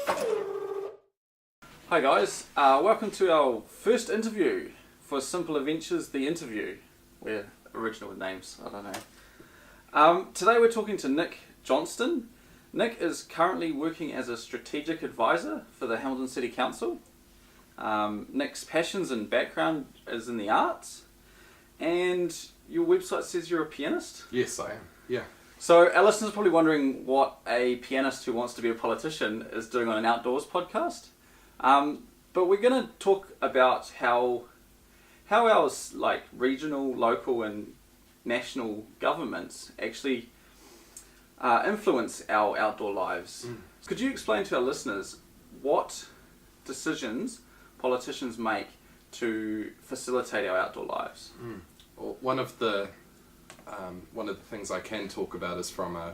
Hi guys, welcome to our first interview for Simple Adventures, The Interview. We're original with names, I don't know. Today we're talking to Nick Johnston. Nick is currently working as a strategic advisor for the Hamilton City Council. Nick's passions and background is in the arts, and your website says you're a pianist? Yes, I am, yeah. So our listeners are probably wondering what a pianist who wants to be a politician is doing on an outdoors podcast. But we're going to talk about how our regional, local and national governments actually influence our outdoor lives. Could you explain to our listeners what decisions politicians make to facilitate our outdoor lives? Well, one of the things I can talk about is from a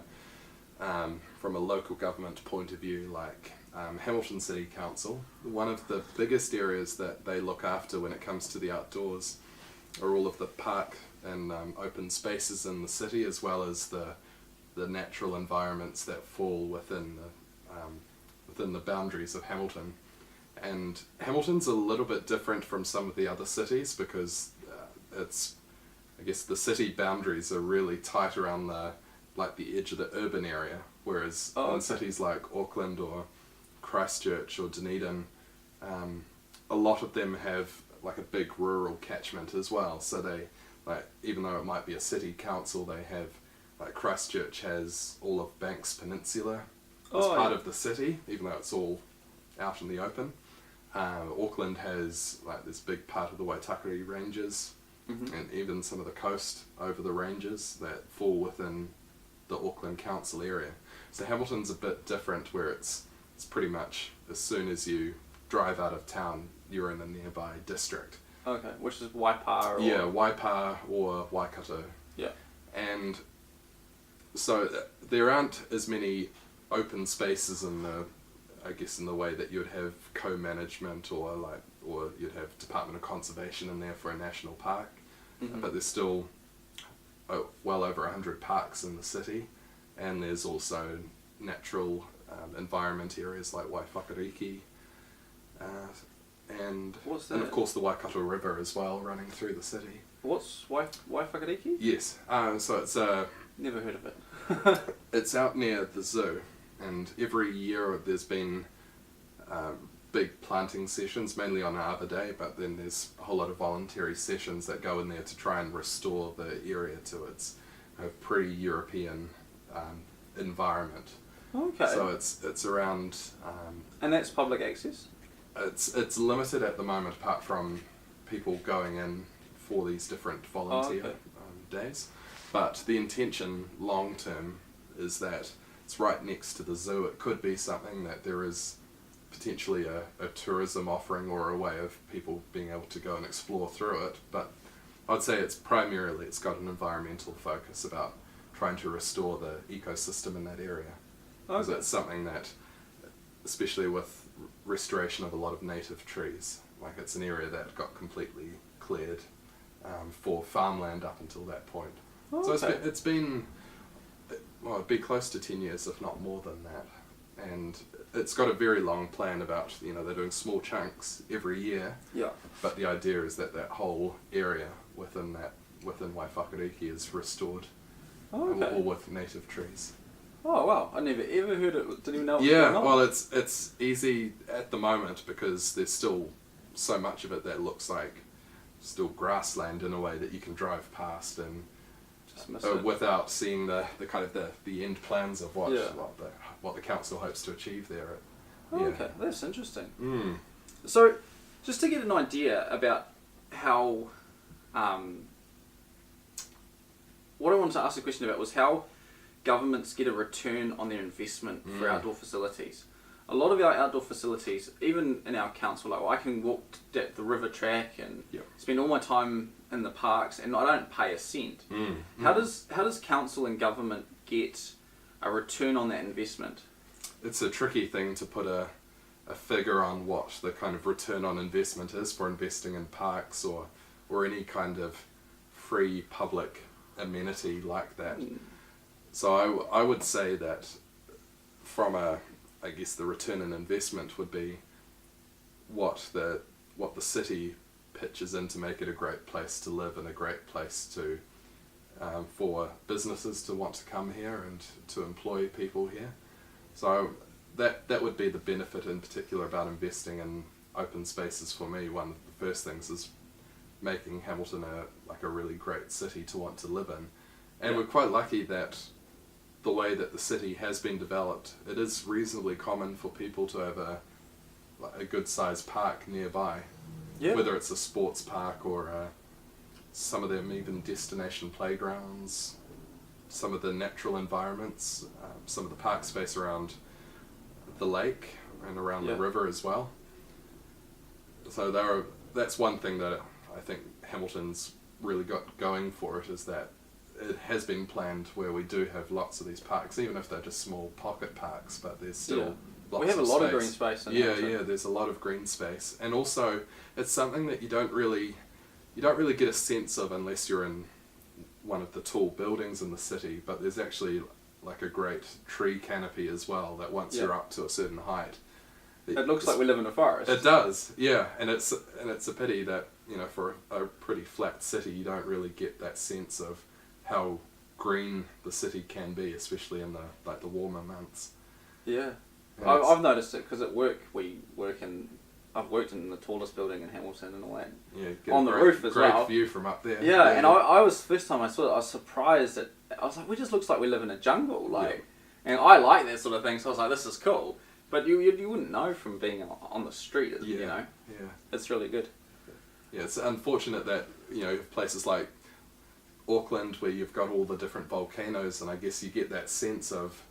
local government point of view, like Hamilton City Council. One of the biggest areas that they look after when it comes to the outdoors are all of the park and open spaces in the city, as well as the natural environments that fall within the boundaries of Hamilton. And Hamilton's a little bit different from some of the other cities because I guess the city boundaries are really tight around the edge of the urban area, whereas in cities like Auckland or Christchurch or Dunedin, a lot of them have like a big rural catchment as well. So they, even though it might be a city council, they have, like Christchurch has all of Banks Peninsula as part of the city, even though it's all out in the open. Auckland has this big part of the Waitakere Ranges, and even some of the coast over the ranges that fall within the Auckland Council area. So Hamilton's a bit different, where it's pretty much as soon as you drive out of town, you're in a nearby district. Okay, which is Waipa or... Yeah, Waipa or Waikato. Yeah. And so there aren't as many open spaces in the way that you'd have co-management or you'd have Department of Conservation in there for a national park. But there's still well over 100 parks in the city, and there's also natural environment areas like Waiwhakariki, and of course the Waikato River as well, running through the city. What's Waiwhakariki? Yes, so it's never heard of it. It's out near the zoo, and every year there's been big planting sessions, mainly on Arbor Day, but then there's a whole lot of voluntary sessions that go in there to try and restore the area to its pre-European environment. Okay. So it's around... and that's public access? It's limited at the moment, apart from people going in for these different volunteer days. But the intention long term is that it's right next to the zoo. It could be something that there is potentially a tourism offering or a way of people being able to go and explore through it. But I'd say it's got an environmental focus about trying to restore the ecosystem in that area. Because it's something that, especially with restoration of a lot of native trees, it's an area that got completely cleared for farmland up until that point. So it's been, it'd be close to 10 years, if not more than that. And it's got a very long plan about, they're doing small chunks every year. Yeah. But the idea is that whole area within Waiwhakariki is restored, all with native trees. Oh wow, I never ever heard it, didn't even know what was going on. Well it's easy at the moment because there's still so much of it that looks like still grassland in a way that you can drive past and without seeing the end plans of what the council hopes to achieve there. Okay, that's interesting. So, just to get an idea about how, what I wanted to ask a question about was how governments get a return on their investment for outdoor facilities. A lot of our outdoor facilities, even in our council, I can walk the river track and spend all my time in the parks, and I don't pay a cent. How does council and government get a return on that investment? It's a tricky thing to put a figure on what the kind of return on investment is for investing in parks or any kind of free public amenity like that. So I would say that from a I guess the return on investment would be what the city pitches in to make it a great place to live and a great place to for businesses to want to come here and to employ people here. So that would be the benefit in particular about investing in open spaces for me. One of the first things is making Hamilton a really great city to want to live in. And we're quite lucky that the way that the city has been developed, it is reasonably common for people to have a good sized park nearby. Yeah. Whether it's a sports park or some of them even destination playgrounds, some of the natural environments, some of the park space around the lake and around the river as well. So that's one thing that I think Hamilton's really got going for it, is that it has been planned where we do have lots of these parks, even if they're just small pocket parks, but there's still lots of space. We have a lot of green space in Hamilton. There's a lot of green space. And also, it's something that you don't really get a sense of unless you're in one of the tall buildings in the city, but there's actually like a great tree canopy as well that once you're up to a certain height, it looks like we live in a forest. It does, yeah, and it's a pity that, you know, for a pretty flat city you don't really get that sense of how green the city can be, especially in the warmer months. Yeah, I've noticed it because at work I've worked in the tallest building in Hamilton and all that. Yeah, on the roof as well. Great view from up there. Yeah, and I was, first time I saw it, I was surprised that, I was like, it just looks like we live in a jungle, and I like that sort of thing, so I was like, this is cool. But you wouldn't know from being on the street, you know. Yeah. It's really good. Yeah, it's unfortunate that, you know, places like Auckland where you've got all the different volcanoes, and I guess you get that sense of,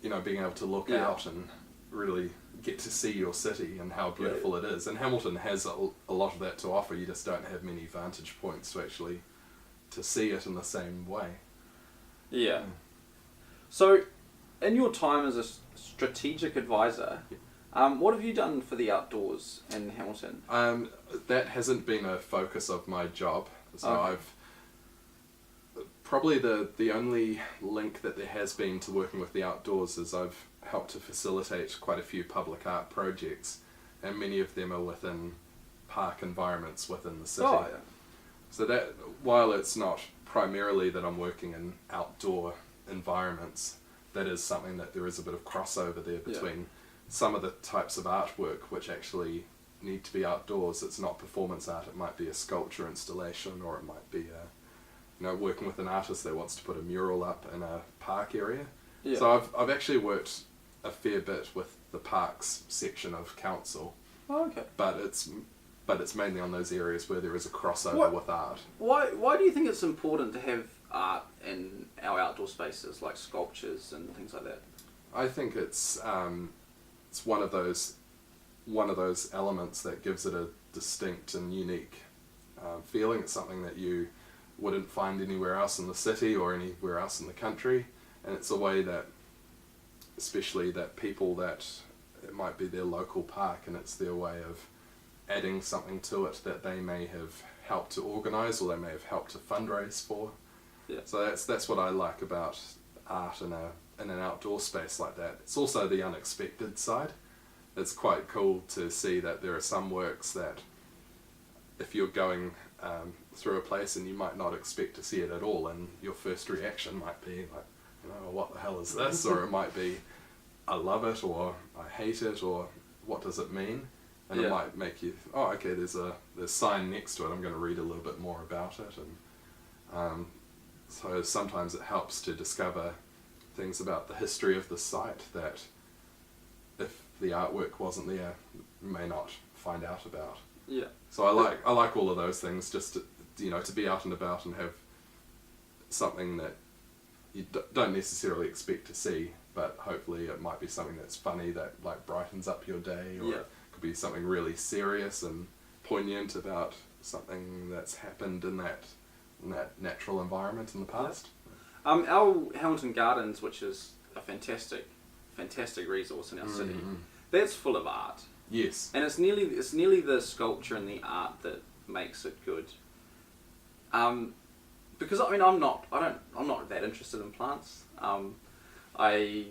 you know, being able to look out and really get to see your city and how beautiful it is. And Hamilton has a lot of that to offer. You just don't have many vantage points to actually to see it in the same way. Yeah. So, in your time as a strategic advisor, what have you done for the outdoors in Hamilton? That hasn't been a focus of my job. So I've probably the only link that there has been to working with the outdoors is I've helped to facilitate quite a few public art projects, and many of them are within park environments within the city. Oh, yeah. So that, while it's not primarily that I'm working in outdoor environments, that is something that there is a bit of crossover there between some of the types of artwork which actually need to be outdoors. It's not performance art, it might be a sculpture installation, or it might be working with an artist that wants to put a mural up in a park area. Yeah. So I've actually worked a fair bit with the parks section of council. Oh, okay. But it's mainly on those areas where there is a crossover with art. Why do you think it's important to have art in our outdoor spaces, like sculptures and things like that? I think it's one of those elements that gives it a distinct and unique feeling. It's something that you wouldn't find anywhere else in the city or anywhere else in the country, and it's a way that, especially that people that it might be their local park and it's their way of adding something to it that they may have helped to organise or they may have helped to fundraise for. Yeah. So that's what I like about art in an outdoor space like that. It's also the unexpected side. It's quite cool to see that there are some works that if you're going through a place and you might not expect to see it at all, and your first reaction might be like, you know, what the hell is this? Or it might be, I love it, or I hate it, or what does it mean? And it might make you, oh, okay, there's a sign next to it, I'm going to read a little bit more about it. And so sometimes it helps to discover things about the history of the site that if the artwork wasn't there, you may not find out about. Yeah. So I like all of those things, just to be out and about and have something that you don't necessarily expect to see, but hopefully it might be something that's funny that like brightens up your day, or it could be something really serious and poignant about something that's happened in that natural environment in the past. Our Hamilton Gardens, which is a fantastic resource in our city, that's full of art. Yes. And it's nearly the sculpture and the art that makes it good. Because I mean I'm not that interested in plants. I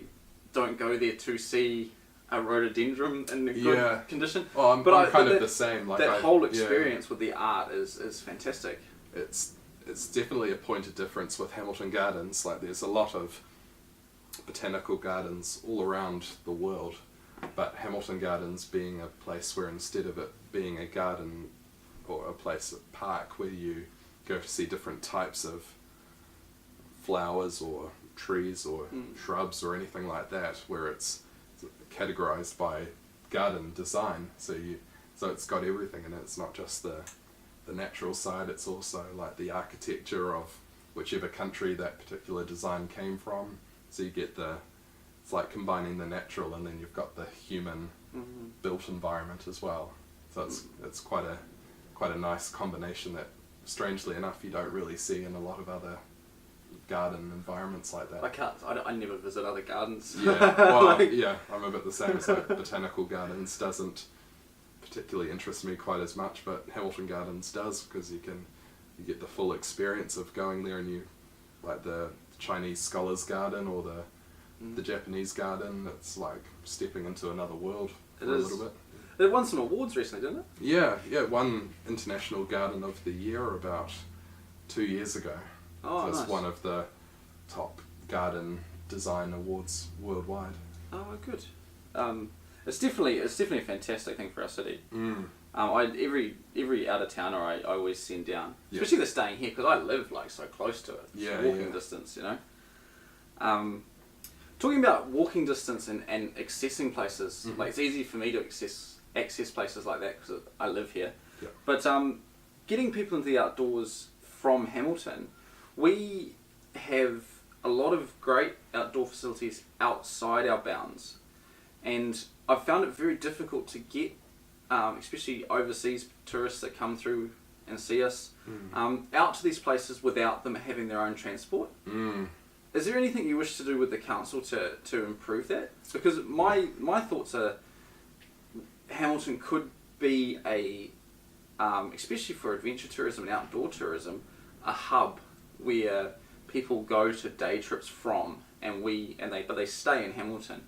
don't go there to see a rhododendron in good Yeah. condition. Oh, I'm kind of the same. Like that whole experience with the art is fantastic. It's definitely a point of difference with Hamilton Gardens. Like there's a lot of botanical gardens all around the world, but Hamilton Gardens being a place where instead of it being a garden or a place, a park where you go to see different types of flowers or trees or shrubs or anything like that, where it's categorized by garden design, so it's got everything in it. It's not just the natural side, it's also like the architecture of whichever country that particular design came from, so you get it's like combining the natural and then you've got the human built environment as well, so it's quite a nice combination that strangely enough you don't really see in a lot of other garden environments like that. I never visit other gardens. Yeah, well, yeah, I'm a bit the same. It's like botanical gardens doesn't particularly interest me quite as much, but Hamilton Gardens does, because you get the full experience of going there, and you like the Chinese scholars garden or the Japanese garden. It's like stepping into another world for a little bit. It won some awards recently, didn't it? Yeah, it won International Garden of the Year about 2 years ago. Oh, so it's nice. one of the top garden design awards worldwide. Oh, good. It's definitely a fantastic thing for our city. Every out of towner I always send down, especially the staying here, because I live like so close to it. It's walking distance, you know. Talking about walking distance and accessing places, like it's easy for me to access places like that because I live here. Yeah. But getting people into the outdoors from Hamilton, we have a lot of great outdoor facilities outside our bounds, and I've found it very difficult to get, especially overseas tourists that come through and see us, out to these places without them having their own transport. Is there anything you wish to do with the council to improve that? Because my thoughts are Hamilton could be a, especially for adventure tourism and outdoor tourism, a hub where people go to day trips from, but they stay in Hamilton.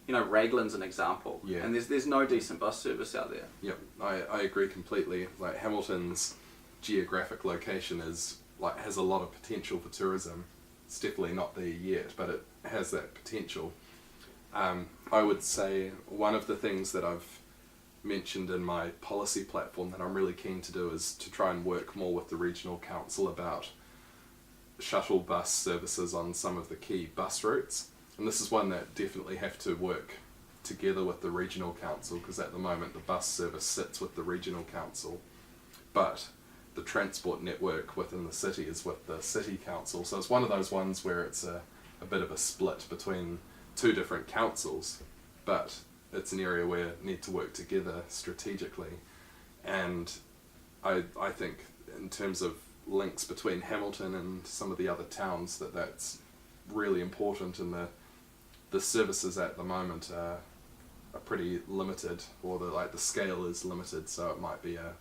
You know, Raglan's an example, and there's no decent bus service out there. Yep, I agree completely. Like Hamilton's geographic location has a lot of potential for tourism. It's definitely not there yet, but it has that potential. I would say one of the things that I've mentioned in my policy platform that I'm really keen to do is to try and work more with the regional council about shuttle bus services on some of the key bus routes. And this is one that definitely have to work together with the regional council, because at the moment the bus service sits with the regional council, but the transport network within the city is with the city council. So it's one of those ones where it's a bit of a split between two different councils, but it's an area where we need to work together strategically. And I think in terms of links between Hamilton and some of the other towns, that's really important, and the services at the moment are pretty limited, or the scale is limited, so it might be a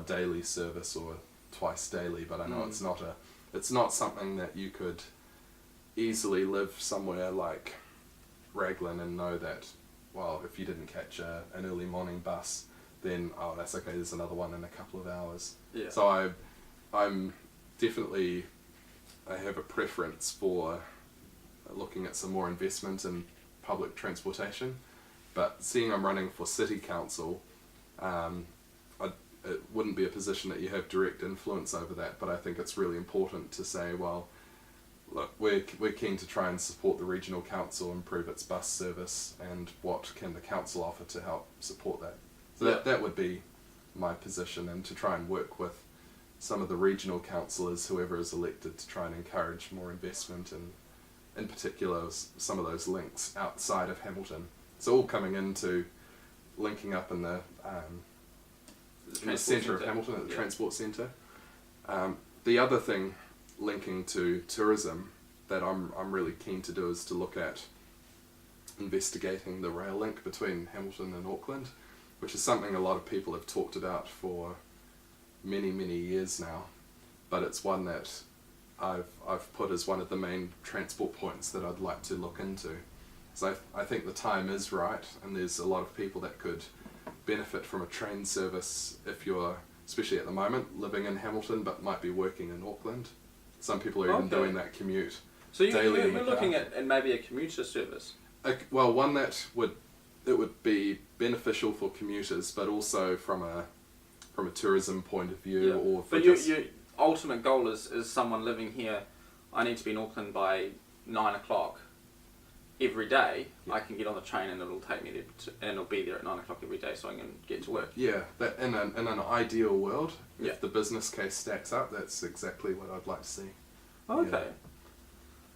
daily service or twice daily, but I know it's not something that you could easily live somewhere like Raglan and know that, well, if you didn't catch an early morning bus, then that's okay, there's another one in a couple of hours. Yeah. So I'm definitely, I have a preference for looking at some more investment in public transportation, but seeing I'm running for city council, it wouldn't be a position that you have direct influence over that, but I think it's really important to say, well, look, we're keen to try and support the regional council, improve its bus service, and what can the council offer to help support that. So that would be my position, and to try and work with some of the regional councillors, whoever is elected, to try and encourage more investment, and in particular some of those links outside of Hamilton. So all coming into linking up in the centre of Hamilton, at the transport centre. The other thing linking to tourism that I'm really keen to do is to look at investigating the rail link between Hamilton and Auckland, which is something a lot of people have talked about for many, many years now, but it's one that I've put as one of the main transport points that I'd like to look into. So I think the time is right, and there's a lot of people that could benefit from a train service if you're, especially at the moment, living in Hamilton but might be working in Auckland. Some people are even doing that commute So daily. you're looking at maybe a commuter service? Well, one that would be beneficial for commuters, but also from a tourism point of view, or for but your ultimate goal is someone living here. I need to be in Auckland by 9 o'clock every day. Yeah. I can get on the train and it'll take me there, and it'll be there at 9 o'clock every day, so I can get to work. Yeah, that in an ideal world, Yeah. if the business case stacks up, that's exactly what I'd like to see. Okay, Yeah.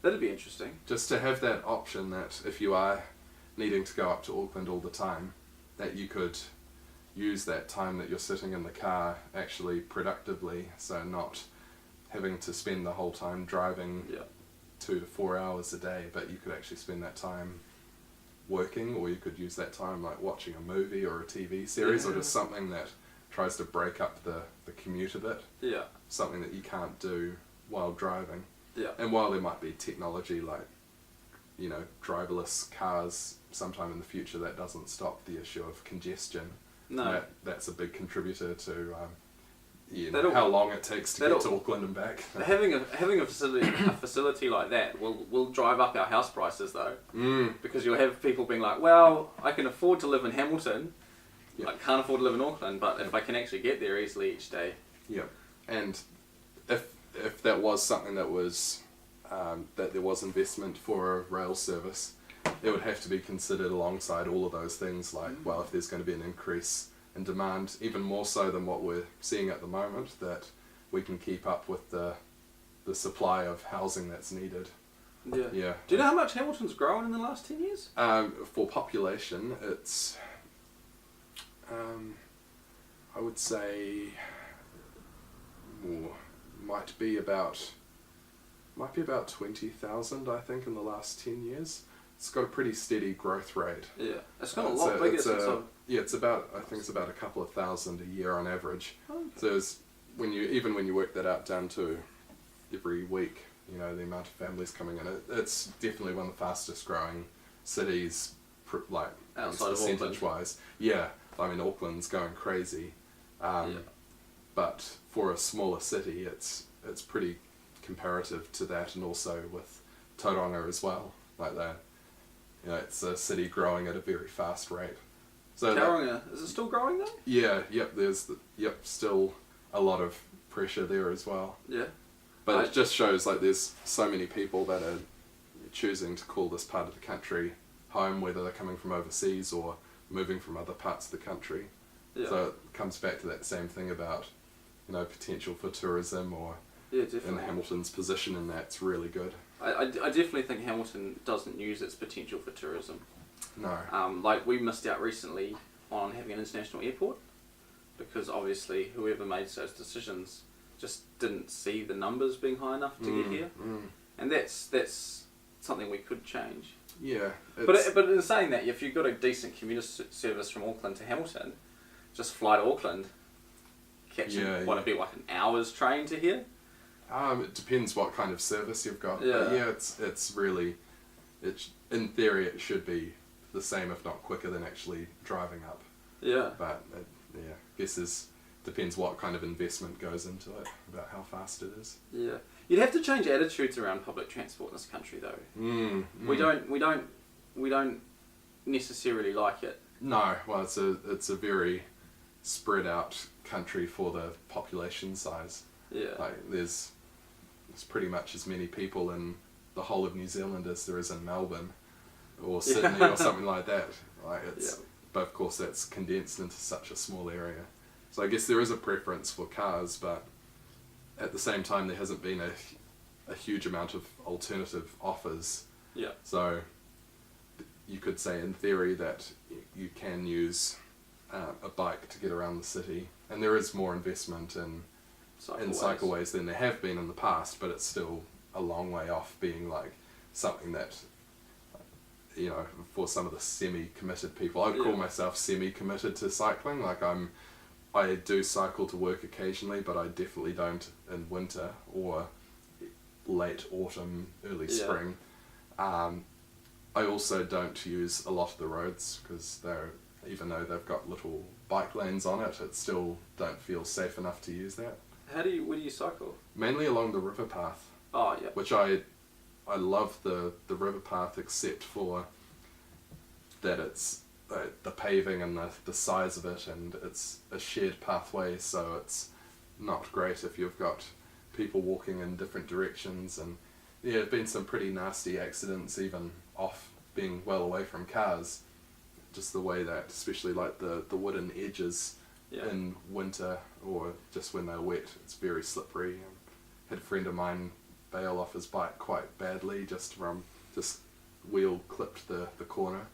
That'd be interesting. Just to have that option that if you are needing to go up to Auckland all the time, that you could use that time that you're sitting in the car actually productively, so not having to spend the whole time driving 2 to 4 hours a day, but you could actually spend that time working, or you could use that time like watching a movie or a TV series, or just something that tries to break up the commute a bit. Yeah. Something that you can't do while driving. Yeah. And while there might be technology like, driverless cars sometime in the future, that doesn't stop the issue of congestion. No. That's a big contributor to That'll- how long it takes to get to Auckland and back. Having a facility like that will drive up our house prices though, because you'll have people being like, well, I can afford to live in Hamilton, Yep. I can't afford to live in Auckland, but if I can actually get there easily each day. Yeah, and if that was something that was that there was investment for a rail service, it would have to be considered alongside all of those things. Like, well, if there's going to be an increase in demand, even more so than what we're seeing at the moment, that we can keep up with the supply of housing that's needed. Yeah. Yeah. Do you know how much Hamilton's grown in the last 10 years? For population, it's I would say might be about 20,000, I think, in the last 10 years. It's got a pretty steady growth rate. Yeah, it's got a lot bigger since I've... Yeah, I think it's about a couple of thousand a year on average. Okay. So when you work that out down to every week, the amount of families coming in, it's definitely one of the fastest growing cities, like outside of percentage wise. Yeah, I mean Auckland's going crazy, but for a smaller city, it's pretty comparative to that, and also with Tauranga as well, like that. It's a city growing at a very fast rate. So Tauranga, is it still growing though? Yeah, there's still a lot of pressure there as well. Yeah. But it just shows like there's so many people that are choosing to call this part of the country home, whether they're coming from overseas or moving from other parts of the country. Yeah. So it comes back to that same thing about, potential for tourism, or definitely. and Hamilton's position in that's really good. I definitely think Hamilton doesn't use its potential for tourism. No. Like we missed out recently on having an international airport, because obviously whoever made those decisions just didn't see the numbers being high enough to get here, and that's something we could change. Yeah. But in saying that, if you've got a decent commuter service from Auckland to Hamilton, just fly to Auckland, catch it'd be like an hour's train to here. It depends what kind of service you've got. Yeah. But yeah, it's really, in theory it should be the same, if not quicker, than actually driving up. Yeah. But I guess depends what kind of investment goes into it, about how fast it is. Yeah. You'd have to change attitudes around public transport in this country, though. We don't necessarily like it. No, well, it's a very spread out country for the population size. Yeah. Like there's pretty much as many people in the whole of New Zealand as there is in Melbourne or Sydney or something like that. But of course that's condensed into such a small area. So I guess there is a preference for cars, but at the same time there hasn't been a huge amount of alternative offers. Yeah. So you could say in theory that you can use a bike to get around the city, and there is more investment in cycleways than there have been in the past, but it's still a long way off being like something that, for some of the semi-committed people, I'd call myself semi-committed to cycling. Like I do cycle to work occasionally, but I definitely don't in winter or late autumn, early spring. I also don't use a lot of the roads because even though they've got little bike lanes on it, it still don't feel safe enough to use that. Where do you cycle? Mainly along the river path. Oh, yeah. Which I love the river path, except for that it's the paving and the size of it, and it's a shared pathway, so it's not great if you've got people walking in different directions. And yeah, there have been some pretty nasty accidents even off being well away from cars. Just the way that, especially like the wooden edges in winter or just when they're wet, it's very slippery. Had a friend of mine bail off his bike quite badly just wheel clipped the corner.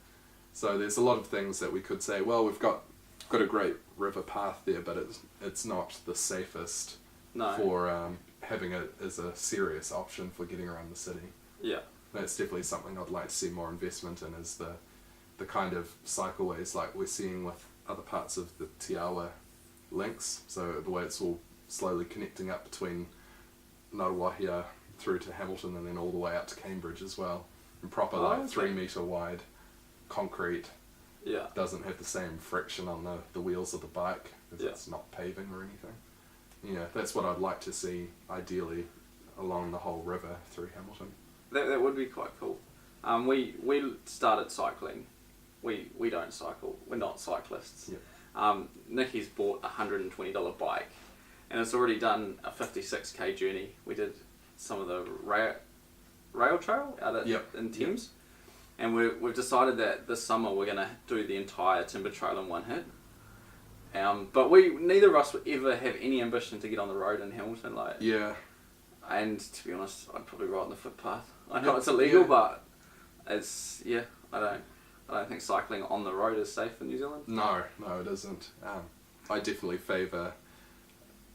So there's a lot of things that we could say, well, we've got a great river path there, but it's not the safest for having it as a serious option for getting around the city. Yeah. That's definitely something I'd like to see more investment in, is the kind of cycleways like we're seeing with other parts of the Te Awa links. So the way it's all slowly connecting up between Ngaruawahia through to Hamilton and then all the way out to Cambridge as well. And proper 3 metre wide concrete. Yeah. Doesn't have the same friction on the wheels of the bike because it's not paving or anything. Yeah, that's what I'd like to see ideally along the whole river through Hamilton. That would be quite cool. We started cycling. We don't cycle. We're not cyclists. Yeah. Nicky's bought a $120 bike, and it's already done a 56k journey. We did some of the rail trail out in Thames, and we've decided that this summer we're gonna do the entire timber trail in one hit. But neither of us would ever have any ambition to get on the road in Hamilton, like. Yeah. And to be honest, I'd probably ride on the footpath. I know it's illegal, but it's I don't think cycling on the road is safe in New Zealand. No, it isn't. I definitely favour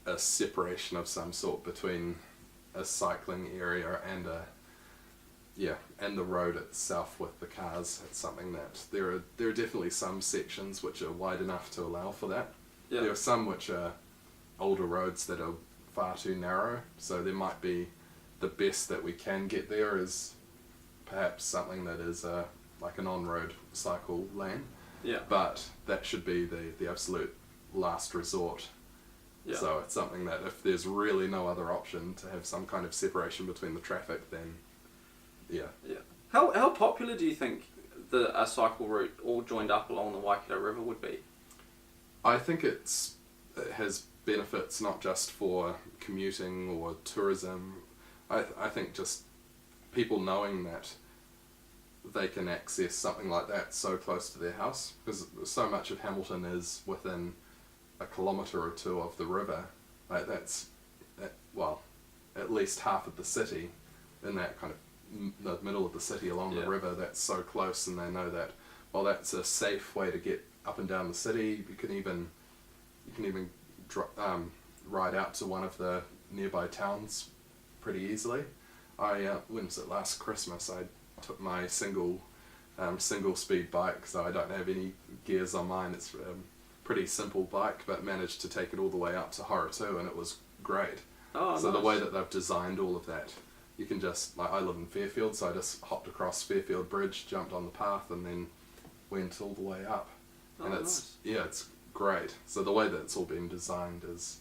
a separation of some sort between a cycling area and the road itself with the cars. It's something that there are definitely some sections which are wide enough to allow for that. Yeah. There are some which are older roads that are far too narrow, so there might be the best that we can get there is perhaps something that is like an on-road cycle lane. Yeah. But that should be the absolute last resort. Yeah. So it's something that if there's really no other option to have some kind of separation between the traffic, then yeah. How popular do you think a cycle route all joined up along the Waikato River would be? I think it has benefits not just for commuting or tourism. I think just people knowing that they can access something like that so close to their house, because so much of Hamilton is within a kilometre or two of the river. Like at least half of the city in that kind of the middle of the city along the river, that's so close, and they know that, well, that's a safe way to get up and down the city. You can even ride out to one of the nearby towns pretty easily. When was it, last Christmas, I took my single speed bike, so I don't have any gears on mine. It's a pretty simple bike, but managed to take it all the way up to Horotū, and it was great. Oh, so nice. The way that they've designed all of that, you can just, like, I live in Fairfield, so I just hopped across Fairfield Bridge, jumped on the path, and then went all the way up. And it's great. So the way that it's all been designed is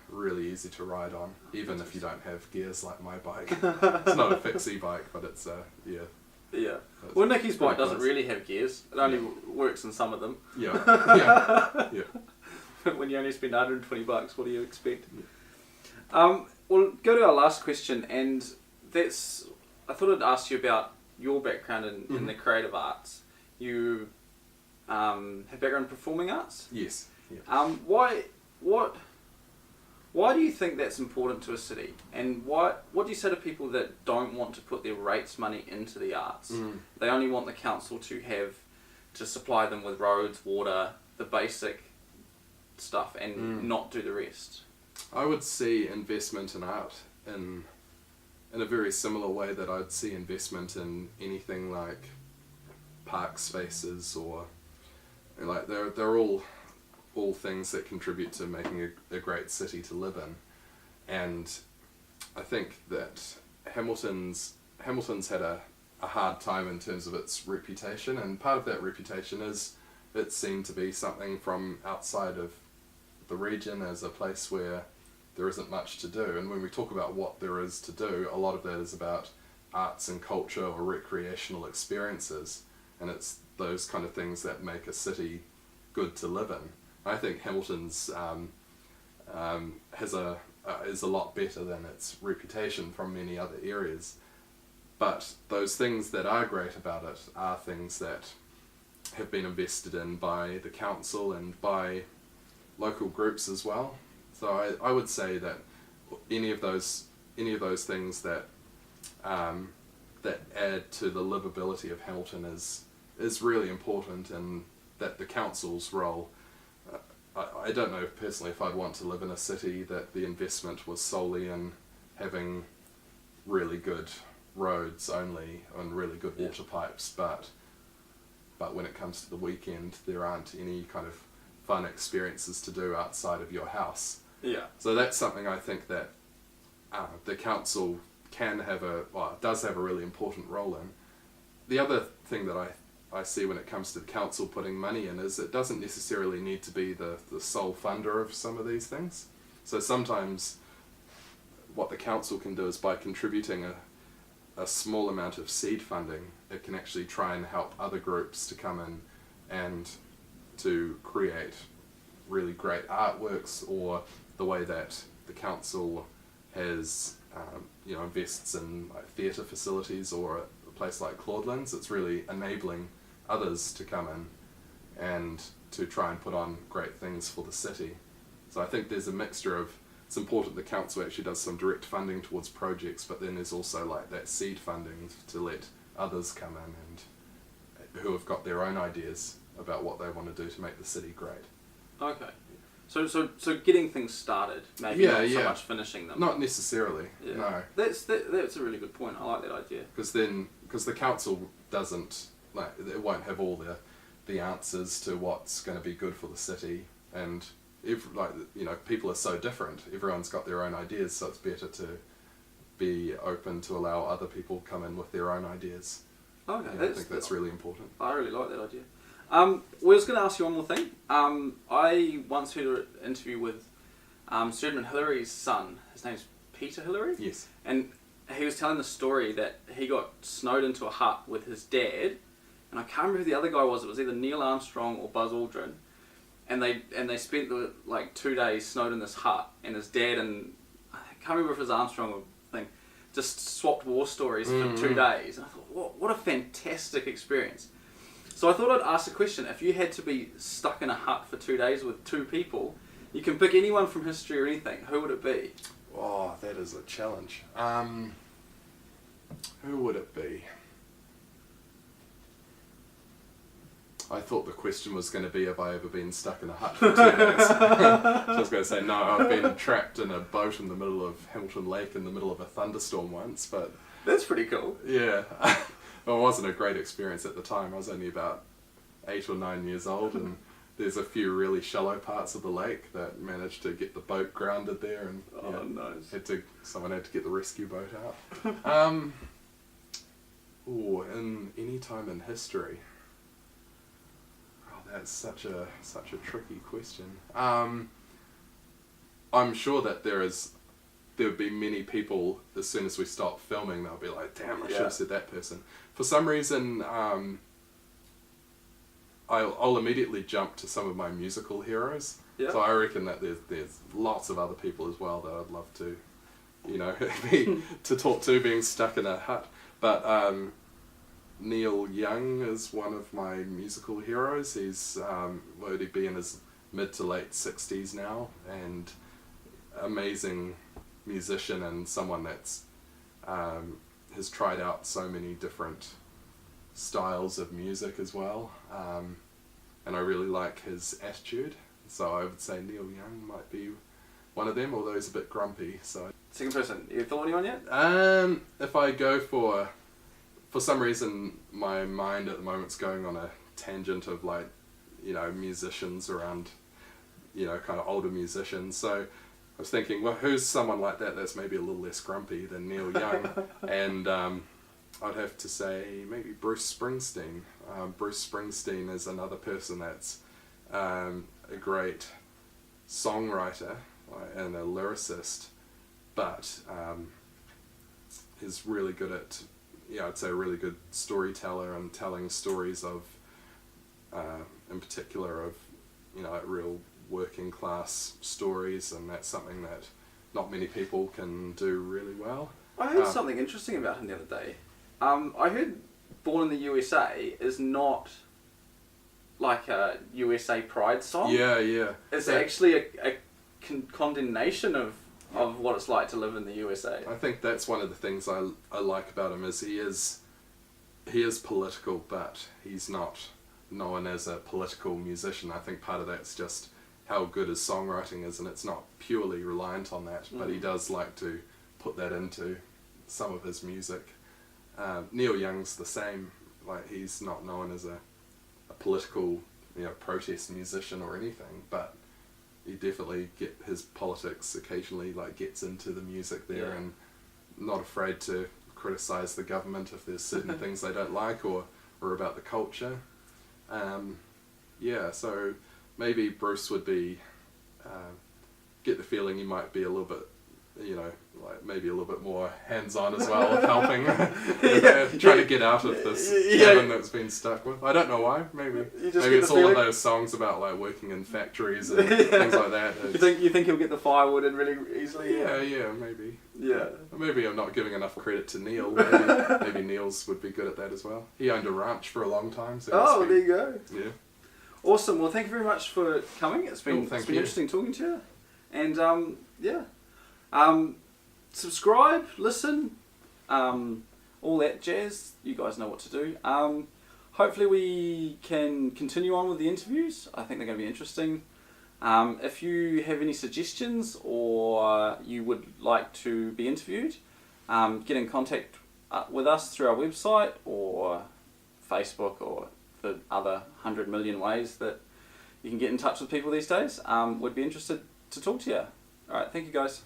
really easy to ride on, even if you don't have gears like my bike. It's not a fixie bike, but it's Yeah. Well, Nicky's bike doesn't really have gears. It only works in some of them. Yeah. When you only spend $120, what do you expect? We'll go to our last question, and I thought I'd ask you about your background in the creative arts. You have background in performing arts? Yes. Yeah. Why do you think that's important to a city? And what do you say to people that don't want to put their rates money into the arts? They only want the council to supply them with roads, water, the basic stuff, and not do the rest. I would see investment in art in a very similar way that I'd see investment in anything like park spaces, or like they're all things that contribute to making a great city to live in. And I think that Hamilton's had a a hard time in terms of its reputation, and part of that reputation is it's seen to be something from outside of the region as a place where there isn't much to do. And when we talk about what there is to do, a lot of that is about arts and culture or recreational experiences, and it's those kind of things that make a city good to live in. I think Hamilton's is a lot better than its reputation from many other areas. But those things that are great about it are things that have been invested in by the council and by local groups as well. So I would say that any of those things that that add to the livability of Hamilton is really important, and that the council's role. I don't know personally if I'd want to live in a city that the investment was solely in having really good roads only and really good water pipes, but when it comes to the weekend, there aren't any kind of fun experiences to do outside of your house. Yeah. So that's something I think that the council does have a really important role in. The other thing that I see when it comes to the council putting money in is it doesn't necessarily need to be the sole funder of some of these things. So sometimes what the council can do is by contributing a small amount of seed funding, it can actually try and help other groups to come in and to create really great artworks, or the way that the council has invests in like theatre facilities, or a place like Claudelands. It's really enabling others to come in and to try and put on great things for the city. So I think there's a mixture of, it's important the council actually does some direct funding towards projects, but then there's also like that seed funding to let others come in and who have got their own ideas about what they want to do to make the city great. Okay. So getting things started, maybe not so much finishing them. Not necessarily, yeah. no. That's a really good point. I like that idea. Because the council doesn't, it won't have all the answers to what's going to be good for the city, and people are so different. Everyone's got their own ideas, so it's better to be open to allow other people come in with their own ideas. Okay, I think that's really important. I really like that idea. We was going to ask you one more thing. I once heard an interview with Sir Edmund Hillary's son. His name's Peter Hillary. Yes. And he was telling the story that he got snowed into a hut with his dad, and I can't remember who the other guy was. It was either Neil Armstrong or Buzz Aldrin, and they spent 2 days snowed in this hut, and his dad and I can't remember if it was Armstrong or thing, just swapped war stories for 2 days. And I thought, what a fantastic experience. So I thought I'd ask a question. If you had to be stuck in a hut for 2 days with two people, you can pick anyone from history or anything, who would it be? Oh, that is a challenge. Who would it be? I thought the question was going to be, have I ever been stuck in a hut for 2 days? So I was going to say, no, I've been trapped in a boat in the middle of Hamilton Lake in the middle of a thunderstorm once, but... That's pretty cool. Yeah. Well, it wasn't a great experience at the time. I was only about 8 or 9 years old, and there's a few really shallow parts of the lake that managed to get the boat grounded there, and nice. Someone had to get the rescue boat out. In any time in history. Oh, that's such a tricky question. I'm sure that there would be many people, as soon as we stop filming, they'll be like, damn, I should have said that person. For some reason, I'll immediately jump to some of my musical heroes. Yeah. So I reckon that there's lots of other people as well that I'd love to, to talk to, being stuck in a hut. But Neil Young is one of my musical heroes. He's would he be in his mid to late 60s now, and amazing musician, and someone that's has tried out so many different styles of music as well, and I really like his attitude, so I would say Neil Young might be one of them, although he's a bit grumpy. So second person, you thought anyone yet? If I go for some reason my mind at the moment's going on a tangent of musicians around, kind of older musicians, so I was thinking, well, who's someone like that that's maybe a little less grumpy than Neil Young? And I'd have to say maybe Bruce Springsteen. Bruce Springsteen is another person that's a great songwriter and a lyricist, but is really good at, I'd say a really good storyteller and telling stories of, in particular of, like real working class stories, and that's something that not many people can do really well. I heard something interesting about him the other day. I heard Born in the USA is not like a USA Pride song. Yeah. It's actually a condemnation of what it's like to live in the USA. I think that's one of the things I like about him is he is political, but he's not known as a political musician. I think part of that's just how good his songwriting is, and it's not purely reliant on that, but he does like to put that into some of his music. Neil Young's the same. Like, he's not known as a political, protest musician or anything, but he definitely his politics occasionally gets into the music there, and not afraid to criticize the government if there's certain things they don't like or about the culture. So maybe Bruce would be get the feeling he might be a little bit, maybe a little bit more hands-on as well, helping trying to get out of this cabin that's been stuck with. I don't know why. Maybe it's all of those songs about working in factories and things like that. You think he'll get the firewood in really easily? Yeah, maybe. Yeah. Maybe I'm not giving enough credit to Neil. Maybe Neil's would be good at that as well. He owned a ranch for a long time. So there you go. Yeah. Awesome. Well, thank you very much for coming. It's been interesting talking to you. And subscribe, listen, all that jazz. You guys know what to do. Hopefully we can continue on with the interviews. I think they're going to be interesting. If you have any suggestions or you would like to be interviewed, get in contact with us through our website or Facebook or the other 100 million ways that you can get in touch with people these days. We'd be interested to talk to you. Alright, thank you guys.